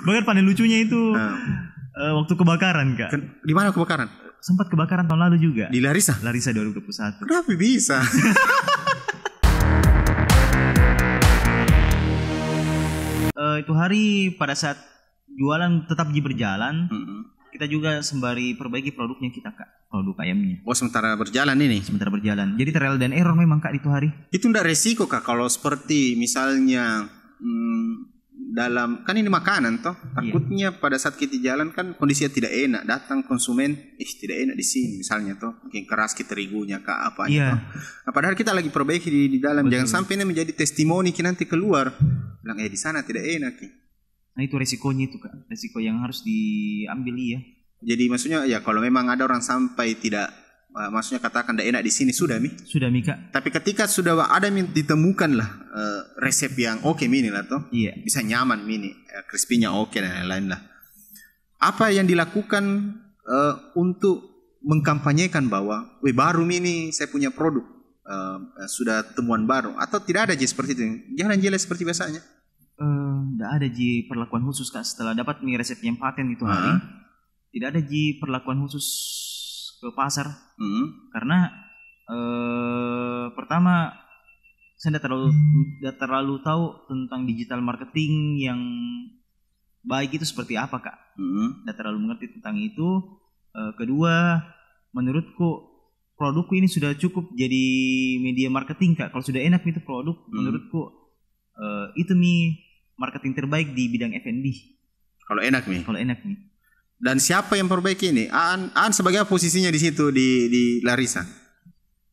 Bahkan paling lucunya itu waktu kebakaran kak. Di mana kebakaran? Sempat kebakaran tahun lalu juga. Di Larissa? Larissa 2021. Kenapa bisa? Itu hari pada saat jualan tetap berjalan, kita juga sembari perbaiki produknya kita kak, produk ayamnya. Oh sementara berjalan ini? Sementara berjalan. Jadi trial dan error memang kak itu hari. Itu enggak resiko kak kalau seperti misalnya dalam kan ini makanan toh takutnya pada saat kita jalan kan kondisinya tidak enak, datang konsumen tidak enak di sini misalnya toh mungkin keras kita terigunya kak apa toh. Nah, padahal kita lagi perbaiki di dalam. Betul. Jangan sampai ini menjadi testimoni nanti keluar bilang di sana tidak enak. Nah itu resikonya itu kak, resiko yang harus diambil ya. Jadi maksudnya ya kalau memang ada orang sampai tidak maksudnya katakan tidak enak di sini sudah kak. Tapi ketika sudah ada ditemukan lah resep yang oke mini lah toh, bisa nyaman mini, crispy-nya oke dan lain-lain lah. Apa yang dilakukan untuk mengkampanyekan bahwa, baru mini saya punya produk, sudah temuan baru atau tidak ada seperti itu? Jangan jelas seperti biasanya. Tidak ada perlakuan khusus kak setelah dapat nih resep yang paten itu hari. Tidak ada perlakuan khusus ke pasar karena pertama saya tidak terlalu tahu tentang digital marketing yang baik itu seperti apa kak. Tidak terlalu mengerti tentang itu. Kedua, menurutku produkku ini sudah cukup jadi media marketing kak. Kalau sudah enak itu produk, menurutku itu marketing terbaik di bidang F&B. Kalau enak nih. Dan siapa yang perbaiki ini? Aan sebagai posisinya di situ di Larissa.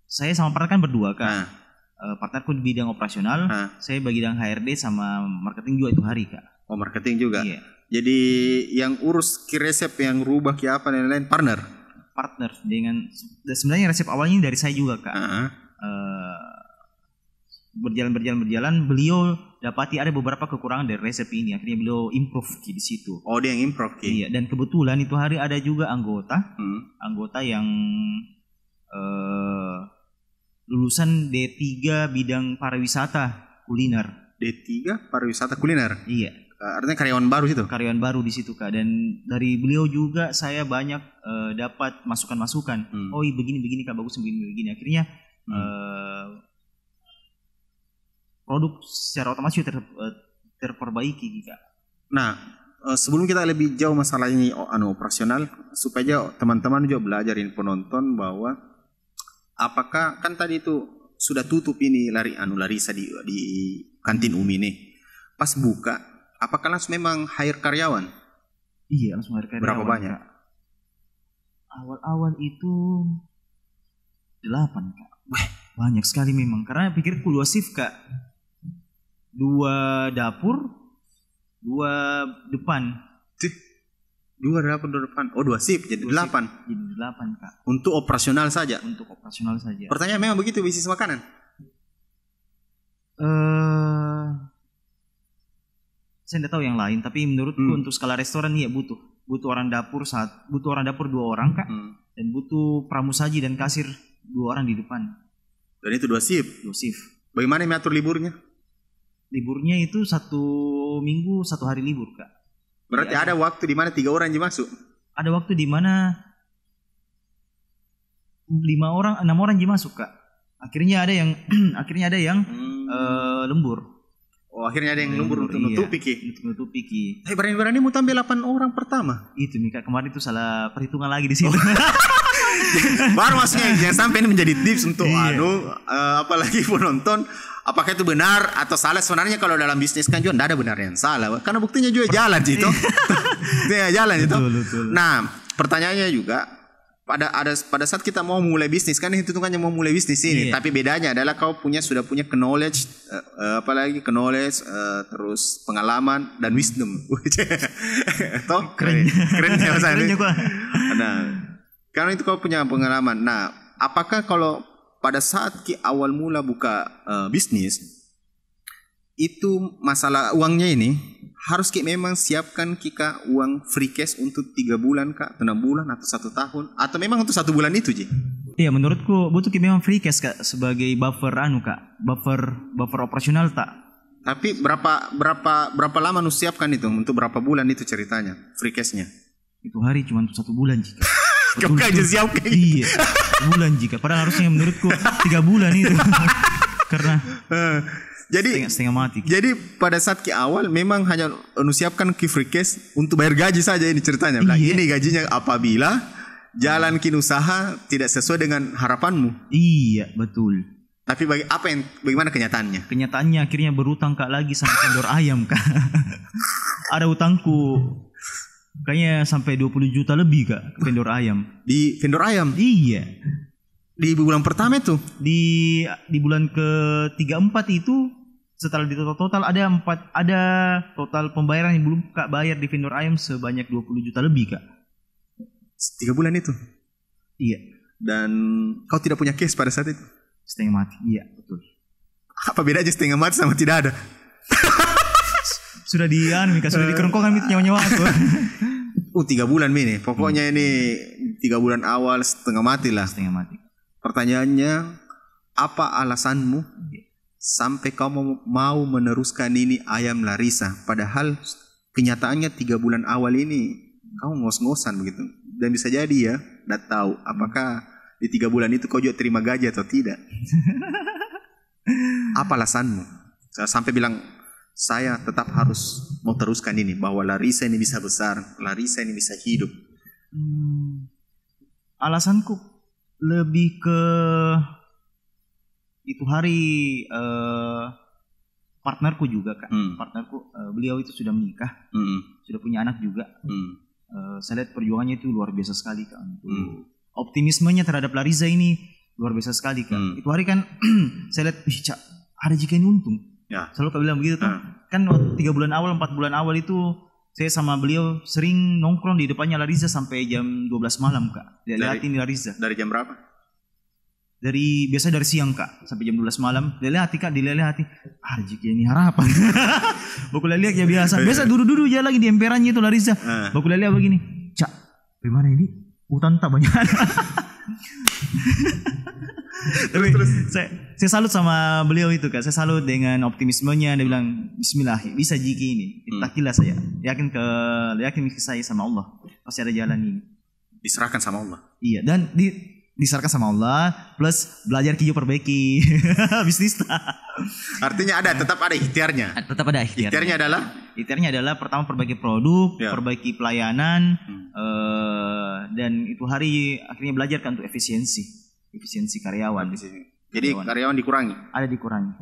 Saya sama partner kan berdua kak. Partnerku di bidang operasional, saya bidang HRD sama marketing juga itu hari kak. Oh marketing juga. Iya. Jadi yang urus resep yang rubah apa dan lain-lain partner dengan sebenarnya resep awalnya dari saya juga kak. Berjalan beliau dapati ada beberapa kekurangan dari resep ini, akhirnya beliau improve di situ. Oh dia yang improve iya, dan kebetulan itu hari ada juga anggota yang lulusan D3 bidang pariwisata kuliner. D3 pariwisata kuliner. Iya. Artinya karyawan baru situ. Karyawan baru di situ kak, dan dari beliau juga saya banyak dapat masukan-masukan. Oh begini kak, bagus begini. Akhirnya produk secara otomatis terperbaiki kak. Nah, sebelum kita lebih jauh masalah ini operasional, supaya teman-teman juga belajarin penonton bahwa apakah kan tadi itu sudah tutup ini Larissa di kantin Umi nih. Pas buka, apakah langsung memang hire karyawan? Iya, langsung hire karyawan. Berapa banyak? Kak. Awal-awal itu 8 kak. Wah, banyak sekali memang. Karena pikirku 2 shift kak. 2 dapur, 2 depan. 2 dapur, 2 depan. Oh 2 shift, jadi 8. Jadi 8 kak. Untuk operasional saja? Untuk operasional saja. Pertanyaan memang begitu bisnis makanan? Saya tidak tahu yang lain, tapi menurutku untuk skala restoran ya butuh orang dapur 2 orang kak, dan butuh pramusaji dan kasir 2 orang di depan. Dan itu 2 shift? 2 shift. Bagaimana mengatur liburnya? Liburnya itu 1 minggu 1 hari libur kak. Berarti ada waktu di mana 3 orang yang masuk? Ada waktu di mana 6 orang yang masuk kak. Akhirnya ada yang lembur. Oh akhirnya ada yang lembur untuk nutupi ki. Berani-berani mau tambah 8 orang pertama. Itu nih kak, kemarin itu salah perhitungan lagi di situ. Baru maksudnya jangan sampai ini menjadi tips untuk apalagi penonton. Apakah itu benar atau salah? Sebenarnya kalau dalam bisnis kan juga tidak ada benar yang salah, karena buktinya juga jalan itu. Betul. Nah, pertanyaannya juga pada saat kita mau mulai bisnis kan hitungannya mau mulai bisnis ini, tapi bedanya adalah kau sudah punya knowledge, terus pengalaman dan wisdom. Toh keren bahasanya. Nah, karena itu kau punya pengalaman. Nah, apakah kalau pada saat awal mula buka bisnis itu masalah uangnya ini harus memang siapkan kita uang free cash untuk 3 bulan kak, 6 bulan atau 1 tahun, atau memang untuk 1 bulan itu Ji? Iya menurutku butuh memang free cash kak sebagai buffer kak, buffer operasional tak. Tapi berapa lama nu siapkan itu? Untuk berapa bulan itu ceritanya? Free cash-nya? Itu hari cuma 1 bulan jika. Kau aja siapkan. Iya. Bulan jika. Padahal harusnya menurutku 3 bulan itu. Karena jadi setengah mati. Jadi pada saat ke awal memang hanya nu siapkan ke free cash untuk bayar gaji saja ini ceritanya. Iya. Ini gajinya apabila jalan kin usaha tidak sesuai dengan harapanmu. Iya, betul. Tapi bagaimana kenyataannya? Kenyataannya akhirnya berutang Kak lagi sama vendor ayam Kak. Ada utangku kayaknya sampai 20 juta lebih Kak vendor ayam. Di vendor ayam? Iya. Di bulan pertama itu? Di bulan ke-3-4 itu setelah di total ada total pembayaran yang belum Kak bayar di vendor ayam sebanyak 20 juta lebih Kak. 3 bulan itu? Iya. Dan kau tidak punya cash pada saat itu? Setengah mati, iya betul. Apa bedanya setengah mati sama tidak ada? Sudah sudah dikerongkongan itu nyawa-nyawa aku. 3 bulan ini. Pokoknya ini 3 bulan awal setengah mati lah. Setengah mati. Pertanyaannya, apa alasanmu sampai kamu mau meneruskan ini ayam Larissa? Padahal kenyataannya 3 bulan awal ini kamu ngos-ngosan begitu. Dan bisa jadi ya, tidak tahu apakah di 3 bulan itu kau juga terima gaji atau tidak. Apa alasanmu? Sampai bilang, saya tetap harus mau teruskan ini. Bahwa Larissa ini bisa besar. Larissa ini bisa hidup. Alasanku lebih ke itu hari partnerku juga Kak. Partnerku, beliau itu sudah menikah. Sudah punya anak juga. Saya lihat perjuangannya itu luar biasa sekali Kak. Optimismenya terhadap Larissa ini luar biasa sekali Kak. Itu hari kan saya lihat, Cak, ada jika ini untung. Ya. Selalu Kak bilang begitu tuh. Kan 3 bulan awal, 4 bulan awal itu saya sama beliau sering nongkrong di depannya Larissa sampai jam 12 malam Kak. Lihatin Larissa. Dari jam berapa? Biasa dari siang Kak sampai jam 12 malam. Dilelehati Kak, dilelehati. Jika ini harapan. Baku lihat ya biasa. Biasa duduk-duduk aja lagi di emperannya itu Larissa. Baku lihat begini. Cak, bagaimana ini? Utang tak banyak. Terus saya salut sama beliau itu Kak. Saya salut dengan optimismenya. Dia bilang, Bismillah, bisa jiki ini. Itakilah saya. Yakin ke saya sama Allah. Pasti ada jalan ini. Diserahkan sama Allah. Iya, dan diserahkan sama Allah plus belajar kiyo perbaiki bisnis. Artinya tetap ada ikhtiarnya. Tetap ada ikhtiarnya. Ikhtiarnya adalah pertama perbaiki produk, perbaiki pelayanan, dan itu hari akhirnya belajar kan untuk efisiensi karyawan. Jadi karyawan dikurangi. Ada dikurangi.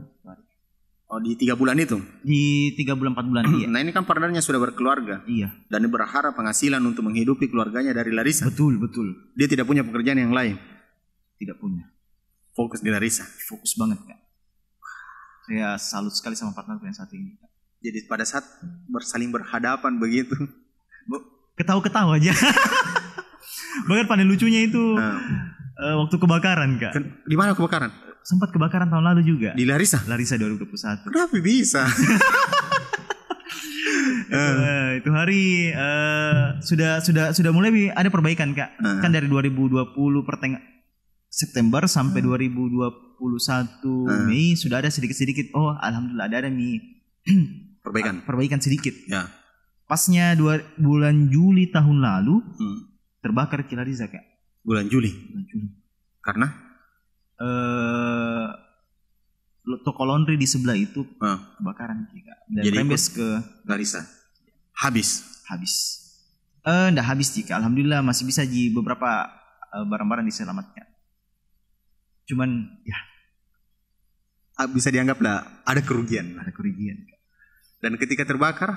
Oh, di 3 bulan itu? Di 3 bulan 4 bulan iya. Nah ini kan partnernya sudah berkeluarga. Iya. Dan dia berharap penghasilan untuk menghidupi keluarganya dari Larissa. Betul. Dia tidak punya pekerjaan yang lain. Tidak punya. Fokus di Larissa. Fokus banget Kak. Saya salut sekali sama partnerku yang saat ini. Jadi pada saat saling berhadapan begitu, ketawa-ketawa aja. Bahkan paling lucunya itu waktu kebakaran Kak. Di mana kebakaran? Sempat kebakaran tahun lalu juga. Di Larissa 2021. Kenapa bisa? Itu hari sudah mulai ada perbaikan Kak. Kan dari 2020 September sampai 2021 Mei sudah ada sedikit-sedikit. Oh, alhamdulillah ada nih perbaikan sedikit. Ya. Pasnya bulan Juli tahun lalu terbakar Larissa Kak. Bulan Juli. Karena toko laundry di sebelah itu kebakaran Kak. Dan rembes ke Larissa. Habis. Nggak habis Kak. Alhamdulillah masih bisa beberapa barang-barang diselamatkan. Cuman ya bisa dianggap lah ada kerugian. Dan ketika terbakar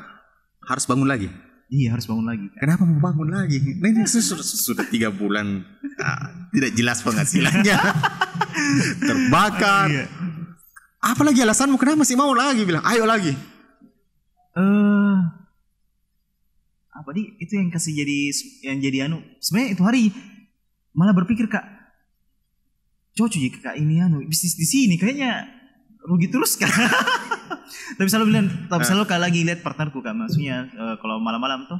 harus bangun lagi. Iya, harus bangun lagi. Kenapa mau bangun lagi? Nah, ini sudah 3 bulan tidak jelas penghasilannya. Terbakar. Iya. Apalagi alasanmu kenapa masih mau lagi bilang ayo lagi? Apa itu yang kasih jadi sebenarnya itu hari malah berpikir Kak, cocok ya Kak ini bisnis di sini kayaknya rugi terus Kak. Tapi selalu Kak lagi lihat partnerku Kak, maksudnya kalau malam-malam tuh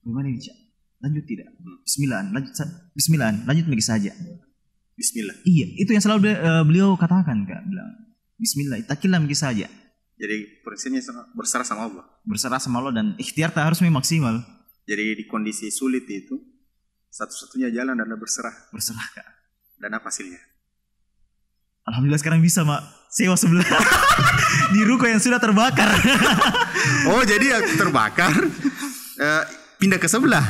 gimana ini Cak? Lanjut tidak? Bismillah, lanjut lagi saja. Bismillah. Iya, itu yang selalu beliau katakan Kak, bilang Bismillah, takillah lagi saja. Jadi prinsipnya berserah sama Allah. Berserah sama Allah dan ikhtiar tak harus maksimal. Jadi di kondisi sulit itu satu-satunya jalan adalah berserah. Berserah Kak. Dan apa hasilnya? Alhamdulillah sekarang bisa Mak sewa sebelah di ruko yang sudah terbakar. Oh jadi yang terbakar pindah ke sebelah?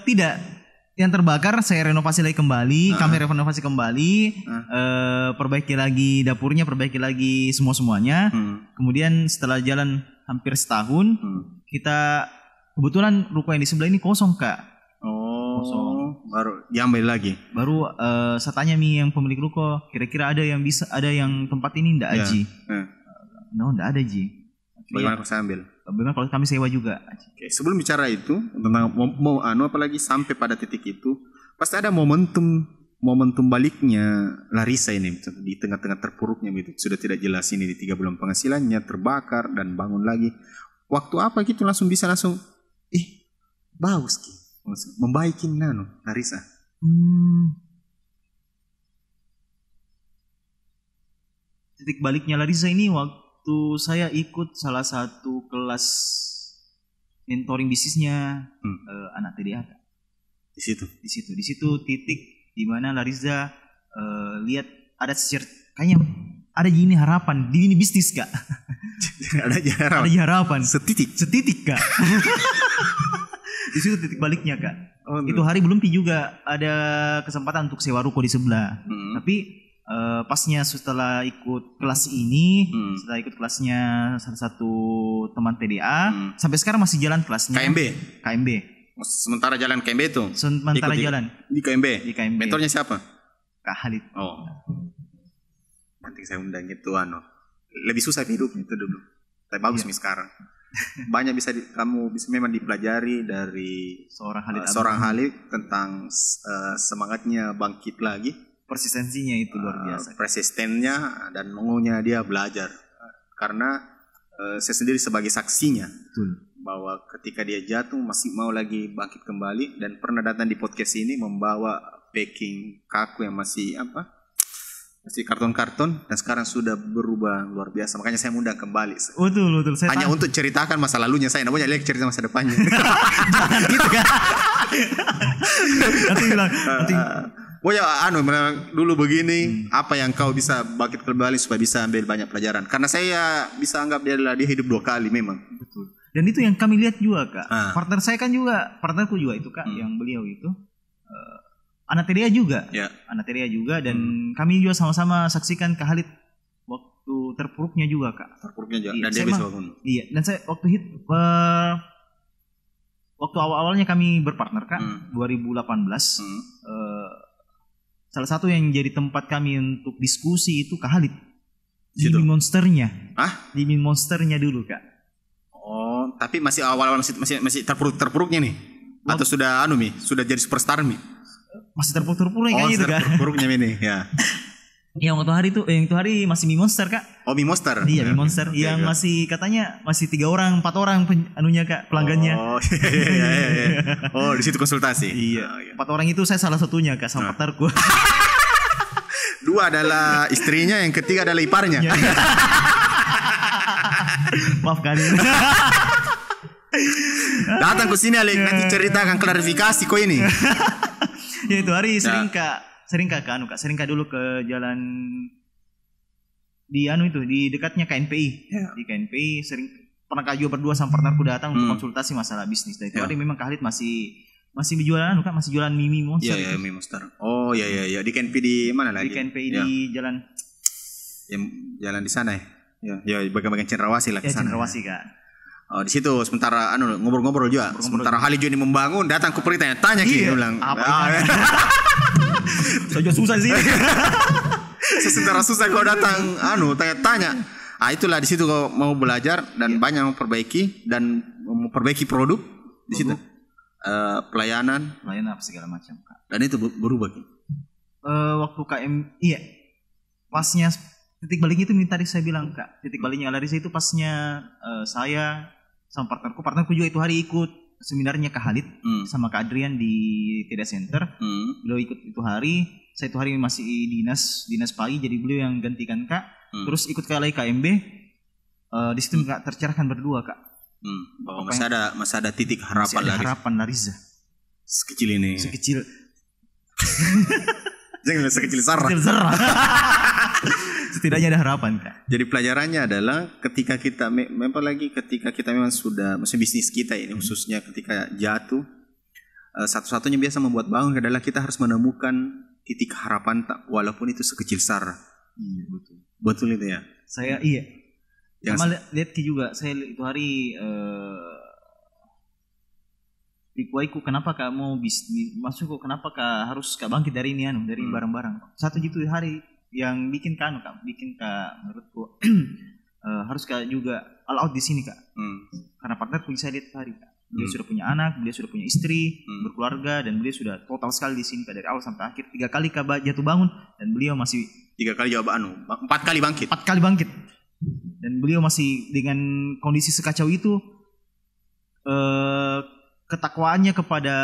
Tidak. Yang terbakar saya renovasi lagi kembali, kami renovasi kembali, perbaiki lagi dapurnya, perbaiki lagi semuanya. Kemudian setelah jalan hampir setahun, kita kebetulan ruko yang di sebelah ini kosong Kak. Oh, kosong. Baru diambil lagi. Baru saya tanya yang pemilik ruko, kira-kira ada yang tempat ini ndak Aji? No, ndak ada Ji. Bagaimana kalau saya ambil? Bagaimana kalau kami sewa juga? Oke, sebelum bicara itu tentang mau apalagi sampai pada titik itu, pasti ada momentum baliknya Larissa ini di tengah-tengah terpuruknya gitu. Sudah tidak jelas ini di 3 bulan penghasilannya terbakar dan bangun lagi. Waktu apa gitu langsung bagus ki. Membaikin Larissa. Titik baliknya Larissa ini waktu saya ikut salah satu kelas mentoring bisnisnya anak TDA. Di situ titik di mana Larissa lihat ada kayaknya ada gini harapan di ini bisnis Kak. Ada harapan. Setitik Kak. Di situ titik baliknya Kak. Itu hari belum juga ada kesempatan untuk sewa ruko di sebelah. Tapi pasnya setelah ikut kelas ini, setelah ikut kelasnya salah satu teman TDA, sampai sekarang masih jalan kelasnya. KMB. Sementara jalan KMB itu? Sementara jalan. Di KMB? Di KMB. Mentornya siapa? Kak Halid. Oh. Nanti saya undang itu lebih susah hidup itu dulu. Tapi bagus nih sekarang. Banyak kamu bisa memang dipelajari dari seorang Halid tentang semangatnya bangkit lagi. Persistensinya itu luar biasa. Persistennya dan maunya dia belajar. Karena saya sendiri sebagai saksinya. Betul. Bahwa ketika dia jatuh masih mau lagi bangkit kembali. Dan pernah datang di podcast ini membawa packing kaku yang masih karton-karton. Dan sekarang sudah berubah luar biasa. Makanya saya undang kembali. Betul. Hanya untuk ceritakan masa lalunya saya. Namanya lihat cerita masa depannya. Jangan gitu kan. Nanti bilang. Oh ya dulu begini, apa yang kau bisa bangkit kembali supaya bisa ambil banyak pelajaran. Karena saya bisa anggap dia hidup 2 kali memang. Betul. Dan itu yang kami lihat juga Kak. Partnerku juga itu Kak, yang beliau itu anak TDA juga. Ya. Anak TDA juga dan kami juga sama-sama saksikan Kak Halid waktu terpuruknya juga Kak. Terpuruknya juga. Dan dia bisa bangun. Iya. Dan saya waktu awal-awalnya kami berpartner Kak, 2018. Salah satu yang jadi tempat kami untuk diskusi itu Kak Halid. Di Monsternya. Di Monsternya dulu Kak. Oh, tapi masih awal-awal masih terpuruknya nih. Atau sudah sudah jadi superstar nih. Masih terpuruk-terpuruknya kayaknya itu Kak. Terpuruknya ini, ya. Yang waktu hari masih mie monster Kak. Oh, mie monster. Iya, mie monster yang masih katanya masih 3 orang 4 orang Kak pelanggannya. Oh, iya. Oh, di situ konsultasi. Iya. 4 orang itu saya salah satunya Kak sama partnerku. 2 adalah istrinya, yang ketiga adalah iparnya. Maaf kan. Datang ke sini Alek, nanti ceritakan klarifikasi kok ini. Ya itu hari sering Kak dulu ke jalan di di dekatnya KNPI. Di KNPI sering pernah Kak juga berdua sama partnerku datang untuk konsultasi masalah bisnis. Dan itu hari memang Kak Halid masih jualan Kak, masih jualan mie monster. Iya, mie monster. Oh iya. Di KNPI di mana lagi? Di KNPI di jalan di sana ya. Ya, bagian Cendrawasih lah ke sana. Cendrawasih Kak. Oh, di situ sementara ngobrol-ngobrol juga. Sementara Halid juga membangun, datang ke Peri tanya bilang. Saja susah sih. Sementara susah kau datang tanya-tanya. Itulah di situ kau mau belajar dan banyak memperbaiki produk di situ. Pelayanan segala macam Kak. Dan itu berubah. Waktu pasnya titik baliknya itu tadi saya bilang Kak. Titik baliknya Larissa itu pasnya saya sama partnerku juga itu hari ikut seminarnya Kak Halid sama Kak Adrian di TDA Center. Beliau ikut itu hari, saya itu hari masih dinas pagi, jadi beliau yang gantikan Kak. Terus ikut lagi KMB. di situ nggak tercerahkan berdua kak. Bahwa masih ada titik harapan lagi. Harapan Lariza. Sekecil ini. Sekecil. Jangan sekecil zarah. Setidaknya ada harapan kak. Jadi pelajarannya adalah ketika kita memang sudah masih bisnis kita ini khususnya ketika jatuh, satu-satunya biasa membuat bangun adalah kita harus menemukan titik harapan walaupun itu sekecil zarah. Iya betul. Betul itu ya. Saya iya. Sama lihat juga saya itu hari Bikuaiku kenapa kak mau bisnis masuk kok kenapa kak harus kak bangkit dari ini dari barang-barang. Satu gitu hari yang bikin kak menurutku harus kak juga all out di sini kak. Karena partnerku saya lihat hari kak. Beliau sudah punya anak, beliau sudah punya istri, berkeluarga dan beliau sudah total sekali di sini kak dari awal sampai akhir 3 kali kak jatuh bangun dan beliau masih 3 kali jawaban 4 kali bangkit. 4 kali bangkit. Dan beliau masih dengan kondisi sekacau itu ketakwaannya kepada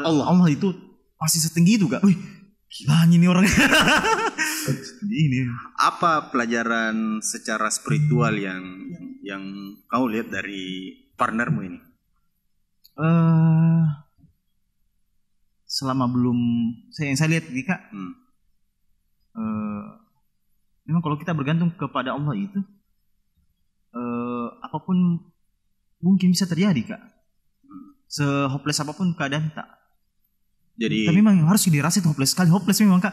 Allah itu masih setinggi itu kak. Wih, gila ini orang. Ini. Apa pelajaran secara spiritual yang kau lihat dari partnermu ini? Selama belum yang saya lihat nih kak, memang kalau kita bergantung kepada Allah itu apapun mungkin bisa terjadi kak. Se-hopeless apapun keadaan tak. Jadi tapi memang harus dirasa itu hopeless sekali. Hopeless memang kak.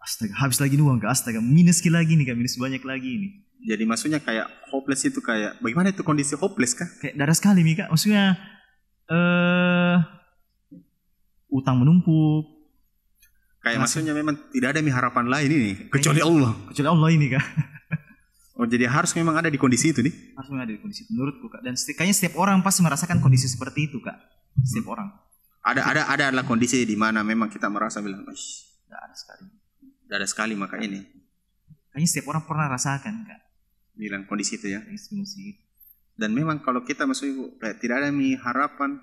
Astaga habis lagi uang kak. Astaga minus lagi nih kak. Minus banyak lagi ini. Jadi maksudnya kayak hopeless itu kayak bagaimana itu kondisi hopeless kak? Kayak darah sekali nih kak. Maksudnya utang menumpuk. Kayak maksudnya memang tidak ada harapan lain ini kecuali Allah. Kecuali Allah ini kak. Oh jadi harus memang ada di kondisi itu nih? Harus memang ada di kondisi itu menurutku kak. Dan kayaknya setiap orang pasti merasakan kondisi seperti itu kak. Setiap orang. Ada adalah kondisi di mana memang kita merasa bilang, tidak ada sekali. Tidak ada sekali maka ini. Kayaknya setiap orang pernah rasakan kak. Bilang kondisi itu ya. Kondisi itu. Dan memang kalau kita masuk tidak ada harapan,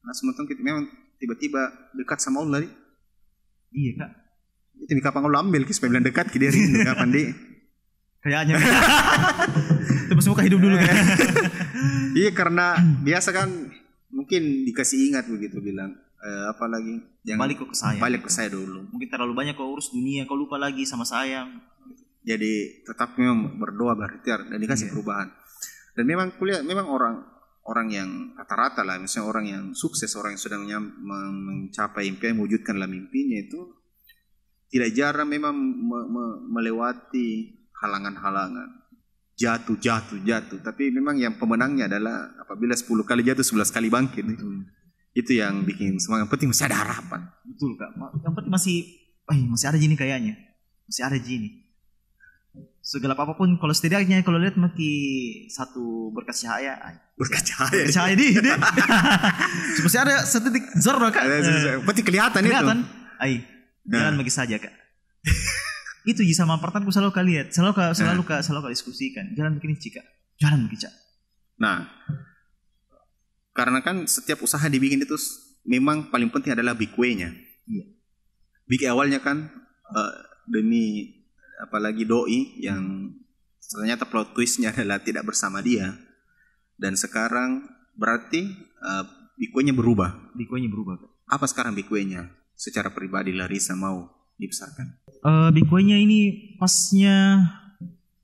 langsung kita memang tiba-tiba dekat sama Allah nih. Iya kak. Itu kapan Allah ambil supaya bilang dekat ke diri kapan di. Kayaknya. Terus muka hidup dulu kan. Iya karena biasa kan mungkin dikasih ingat begitu bilang apalagi jangan balik ke saya dulu. Mungkin terlalu banyak kau urus dunia kau lupa lagi sama saya. Jadi tetap memang berdoa berikhtiar dan dikasih perubahan. Dan memang kuliah memang orang yang rata-rata lah misalnya orang yang sukses orang yang sudah mencapai impian mewujudkan dalam mimpinya itu tidak jarang memang melewati halangan-halangan. Jatuh. Tapi memang yang pemenangnya adalah apabila 10 kali jatuh 11 kali bangkit. Itu yang bikin semangat. Penting masih ada harapan. Betul kak. Yang penting masih ada gini kayaknya. Masih ada gini. Segelap apapun kalau setidaknya kalau lihat masih satu berkas cahaya. Berkas cahaya. Cahaya di. Masih ada setitik zero kak. Penting kelihatan. Jalan bagi saja kak. Itu sama partnerku selalu kali lihat, selalu kali diskusikan. Jalan begini cika, jalan begini cak. Nah, karena kan setiap usaha dibikin itu memang paling penting adalah big way-nya. Iya. Big awalnya kan demi apalagi doi yang ternyata plot twist-nya adalah tidak bersama dia. Dan sekarang berarti big way-nya berubah. Big way-nya berubah. Apa sekarang big way-nya? Secara pribadi Larissa mau dibesarkan. Big way-nya ini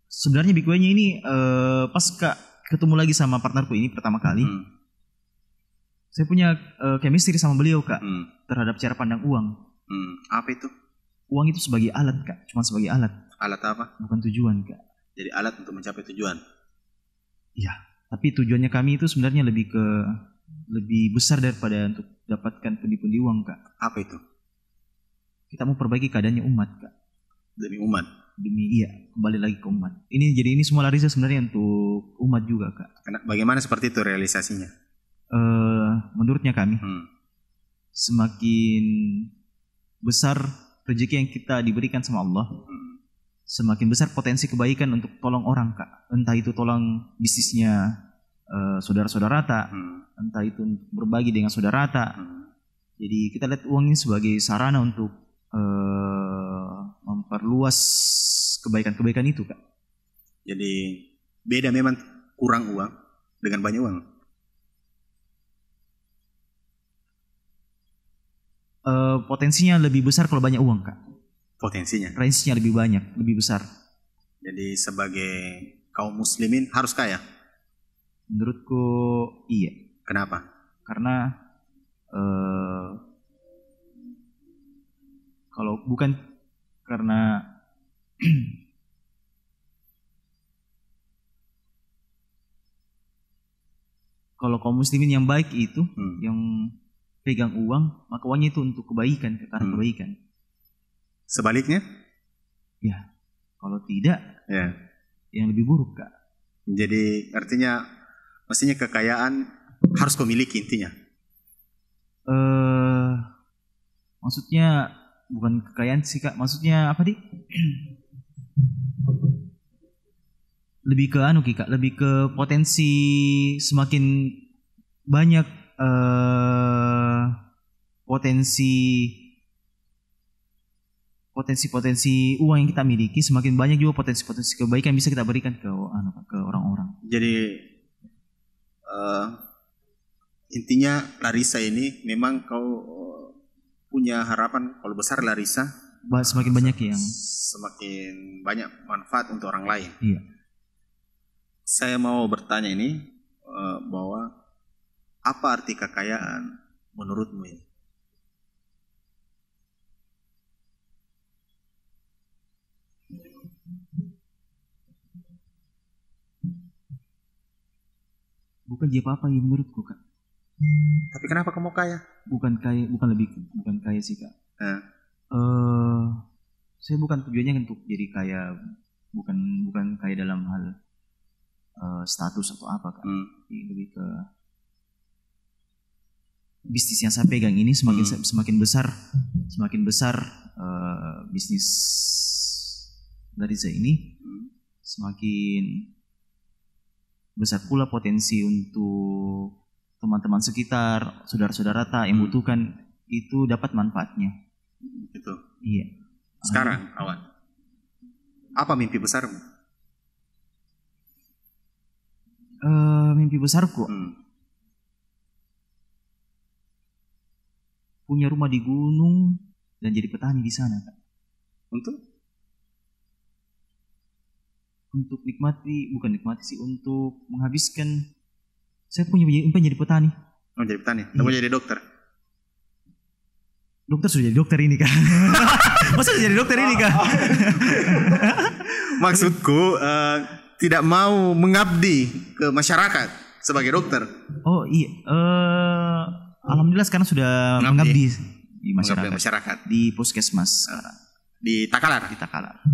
sebenarnya big way-nya ini pas kak ketemu lagi sama partnerku ini pertama kali. Saya punya chemistry sama beliau kak terhadap cara pandang uang. Apa itu? Uang itu sebagai alat kak, cuma sebagai alat. Alat apa? Bukan tujuan kak. Jadi alat untuk mencapai tujuan. Iya, tapi tujuannya kami itu sebenarnya lebih besar daripada untuk dapatkan pundi-pundi uang kak. Apa itu? Kita mau perbaiki keadaannya umat kak. Demi umat. Kembali lagi ke umat. Jadi ini semua Larissa sebenarnya untuk umat juga kak. Bagaimana seperti itu realisasinya? Menurutnya kami semakin besar rezeki yang kita diberikan sama Allah, semakin besar potensi kebaikan untuk tolong orang kak. Entah itu tolong bisnisnya saudara-saudara tak, entah itu berbagi dengan saudara tak. Jadi kita lihat uang ini sebagai sarana untuk memperluas kebaikan-kebaikan itu kak. Jadi beda memang kurang uang dengan banyak uang? Potensinya lebih besar kalau banyak uang, Kak. Potensinya? Range-nya lebih banyak, lebih besar. Jadi sebagai kaum muslimin harus kaya? Menurutku iya. Kenapa? Karena kalau bukan karena kalau kaum muslimin yang baik itu yang pegang uang, maka uangnya itu untuk kebaikan, karena kebaikan. Sebaliknya? Ya, kalau tidak, ya yang lebih buruk, Kak. Jadi artinya mestinya kekayaan harus kau miliki intinya. Maksudnya bukan kekayaan sih, Kak. Maksudnya apa, Dik? Lebih ke Kak, lebih ke potensi semakin banyak potensi uang yang kita miliki, semakin banyak juga potensi kebaikan bisa kita berikan ke orang-orang. Jadi intinya Larissa ini memang kau punya harapan kalau besar Larissa semakin banyak yang semakin banyak manfaat untuk orang lain. Iya. Saya mau bertanya ini bahwa apa arti kekayaan menurutmu ini? Bukan apa-apa ya menurutku, Kak. Tapi kenapa kamu kaya? Bukan kaya sih, Kak. Saya bukan tujuannya untuk jadi kaya, bukan kaya dalam hal status atau apa, Kak. Lebih ke bisnis yang saya pegang ini semakin besar bisnis Larissa ini, semakin besar pula potensi untuk teman-teman sekitar, saudara-saudara yang butuhkan itu dapat manfaatnya. Itu. Iya. Sekarang, Awan, apa mimpi besarmu? Mimpi besarku punya rumah di gunung dan jadi petani di sana, Kak. Untuk untuk menghabiskan. Saya punya impian jadi petani. Oh, jadi petani. Kamu jadi dokter? Dokter sudah jadi dokter ini, Kak. Masa sudah jadi dokter ini, Kak? Maksudku tidak mau mengabdi ke masyarakat sebagai dokter. Oh iya. Alhamdulillah sekarang sudah mengabdi di masyarakat. Di puskesmas sekarang. Di Takalar.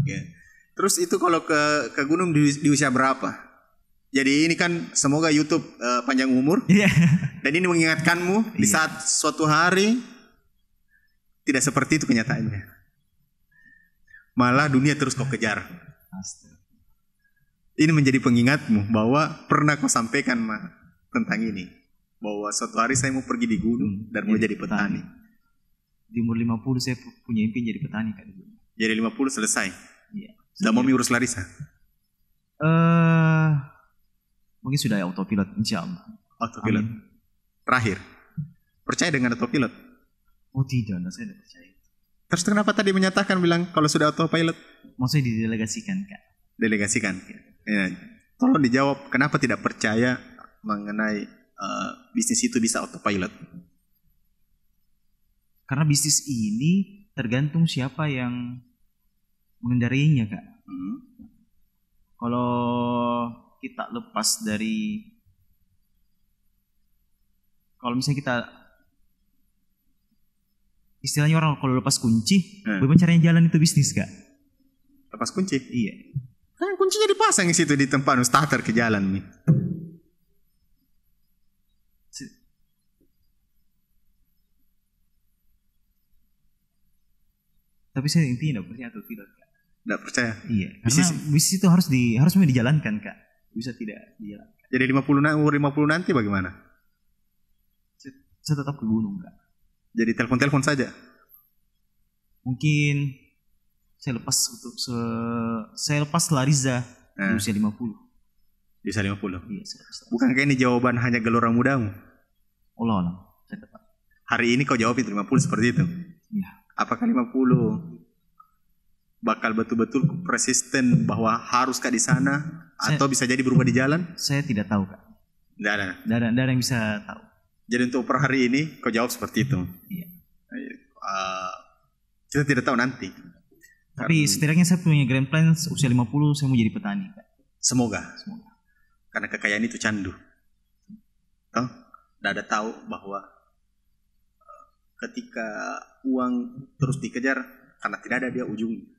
Yeah. Terus itu kalau ke gunung di usia berapa? Jadi ini kan semoga YouTube panjang umur. Yeah. Dan ini mengingatkanmu di saat suatu hari tidak seperti itu kenyataannya. Malah dunia terus kau kejar. Ini menjadi pengingatmu bahwa pernah kau sampaikan tentang ini. Bahwa suatu hari saya mau pergi di gunung dan mau jadi petani. Di umur 50 saya punya impian jadi petani, Kak. Jadi 50 selesai? Iya. Sudah mau urus Larissa? Mungkin sudah autopilot, insya Allah. Autopilot. Amin. Terakhir, percaya dengan autopilot? Oh tidak, saya tidak percaya. Terus kenapa tadi menyatakan bilang kalau sudah autopilot? Maksudnya didelegasikan, Kak. Delegasikan. Ya. Tolong dijawab kenapa tidak percaya mengenai bisnis itu bisa autopilot? Karena bisnis ini tergantung siapa yang mengendarinya, Kak. Kalau kita lepas dari, kalau misalnya kita istilahnya orang kalau lepas kunci, bagaimana caranya jalan itu bisnis, Kak? Lepas kunci? Iya. Kan kuncinya dipasang di situ di tempat starter ke jalan nih. Tapi saya intinya tidak percaya atau tidak, Kak. Tidak percaya? Iya. Karena bisnis itu harus memang dijalankan, Kak. Bisa tidak dijalankan. Jadi 50 nanti bagaimana? Saya tetap ke gunung, Kak. Jadi telepon saja? Mungkin saya lepas Larissa di usia 50. Bisa 50. Iya, bukankah ini jawaban hanya gelora mudamu? Allah. Hari ini kau jawab itu 50 seperti itu. Iya. Apakah 50 bakal betul-betul persisten bahwa harus Kak di sana atau bisa jadi berubah di jalan? Saya tidak tahu, Kak. Tidak ada yang bisa tahu. Jadi untuk per hari ini kau jawab seperti itu. Iya. Kita tidak tahu nanti. Tapi setidaknya saya punya grand plan usia 50 saya mau jadi petani, Kak. Semoga. Karena kekayaan itu candu. Toh, tidak ada tahu bahwa ketika uang terus dikejar karena tidak ada dia ujungnya.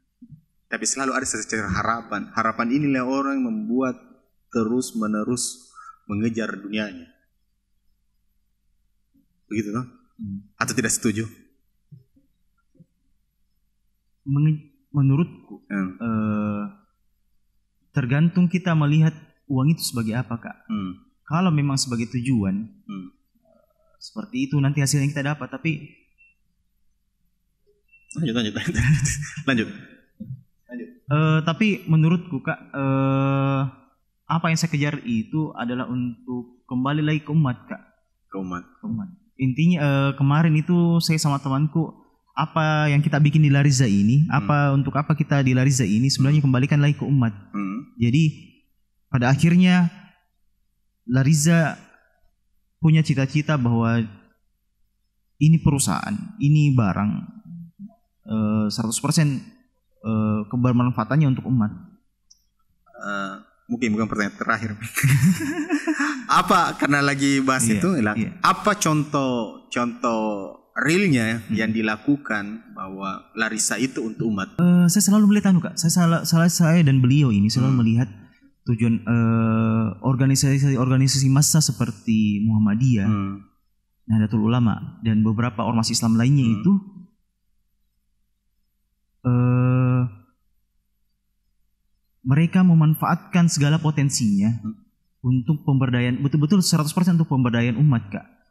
Tapi selalu ada secerca harapan. Harapan inilah orang yang membuat terus menerus mengejar dunianya. Begitu toh? Atau tidak setuju? Menurutku tergantung kita melihat uang itu sebagai apa, Kak. Kalau memang sebagai tujuan seperti itu nanti hasilnya kita dapat. Tapi lanjut. Tapi menurutku, Kak, apa yang saya kejar itu adalah untuk kembali lagi ke umat, Kak. Ke umat. Intinya kemarin itu saya sama temanku, apa yang kita bikin di Lariza ini, untuk apa kita di Lariza ini sebenarnya kembalikan lagi ke umat. Jadi pada akhirnya Lariza punya cita-cita bahwa ini perusahaan, ini barang 100% kebermanfaatannya untuk umat. Mungkin bukan pertanyaan terakhir. Apa karena lagi bahas itu? Apa contoh realnya yang dilakukan bahwa Larissa itu untuk umat? Saya selalu melihat Kak. Saya dan beliau ini selalu melihat tujuan organisasi massa seperti Muhammadiyah, Nahdlatul Ulama dan beberapa ormas Islam lainnya itu mereka memanfaatkan segala potensinya untuk pemberdayaan, betul-betul 100% untuk pemberdayaan umat, Kak.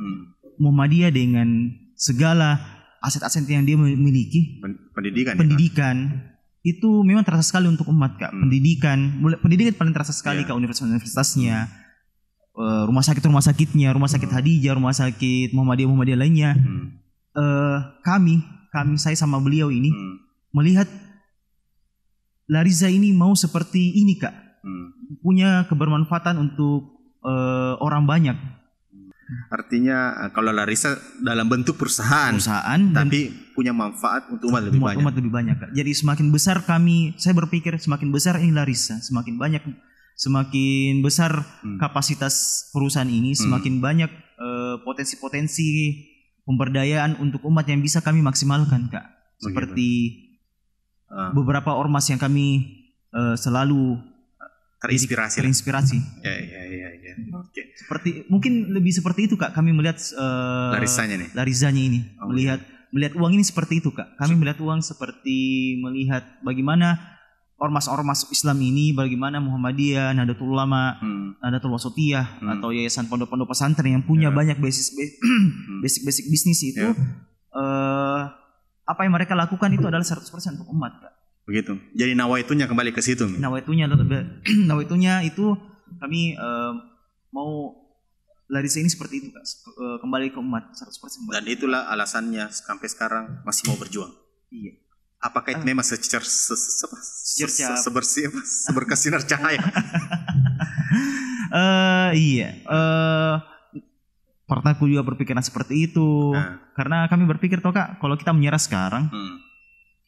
Muhammadiyah dengan segala aset-aset yang dia miliki, pendidikan itu memang terasa sekali untuk umat, Kak. Pendidikan paling terasa sekali, Kak, universitasnya, rumah sakitnya, rumah sakit Hadijah, rumah sakit Muhammadiyah lainnya. Saya sama beliau ini melihat Lariza ini mau seperti ini, Kak. Punya kebermanfaatan untuk orang banyak. Artinya kalau Larissa dalam bentuk perusahaan tapi punya manfaat untuk umat lebih banyak. Kak. Jadi semakin besar saya berpikir semakin besar ini Larissa, semakin besar kapasitas perusahaan ini, semakin banyak potensi-potensi pemberdayaan untuk umat yang bisa kami maksimalkan, Kak. Seperti beberapa ormas yang kami selalu terinspirasi. Ya. Okay. Mungkin lebih seperti itu, Kak. Kami melihat Larizanya ini, melihat uang ini seperti itu, Kak. Kami melihat uang seperti melihat bagaimana ormas-ormas Islam ini, bagaimana Muhammadiyah, Nahdlatul Ulama, Nahdlatul Wasatiyah atau yayasan pondok-pondok pesantren yang punya banyak basic bisnis itu, apa yang mereka lakukan itu adalah 100% untuk umat, Kak. Begitu. Jadi nawaitunya kembali ke situ. Nawaitunya itu kami mau Larissa ini seperti itu, Kak. Kembali ke umat 100%. Dan itulah alasannya sampai sekarang masih mau berjuang. Iya. Apakah itu memang seberkasinar cahaya? Iya. Partnerku juga berpikiran seperti itu. Karena kami berpikir, toh, Kak, kalau kita menyerah sekarang,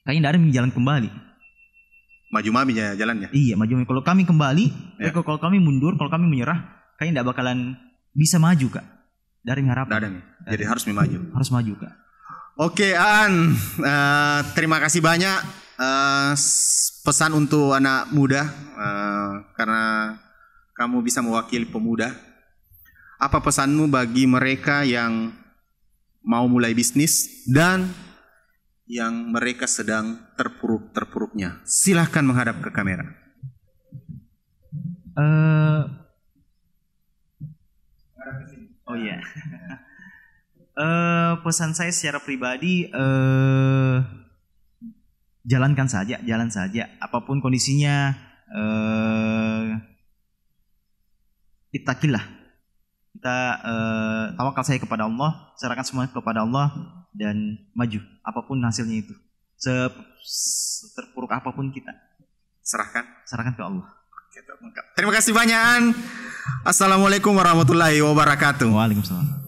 kayaknya tidak ada yang jalan kembali. Maju mami jalannya. Iya, maju mami. Kalau kami kembali, kalau kami mundur, kalau kami menyerah, kayaknya tidak bakalan bisa maju, Kak. Dari harapan. Jadi harus maju. Harus maju, Kak. Oke, Aan, terima kasih banyak pesan untuk anak muda, karena kamu bisa mewakili pemuda. Apa pesanmu bagi mereka yang mau mulai bisnis dan yang mereka sedang terpuruknya? Silahkan menghadap ke kamera. Oh iya. Pesan saya secara pribadi, jalan saja, apapun kondisinya. takillah. Kita tawakal saya kepada Allah, serahkan semua kepada Allah dan maju apapun hasilnya itu. Terpuruk apapun kita serahkan ke Allah. Terima kasih banyak. Assalamualaikum warahmatullahi wabarakatuh. Waalaikumsalam.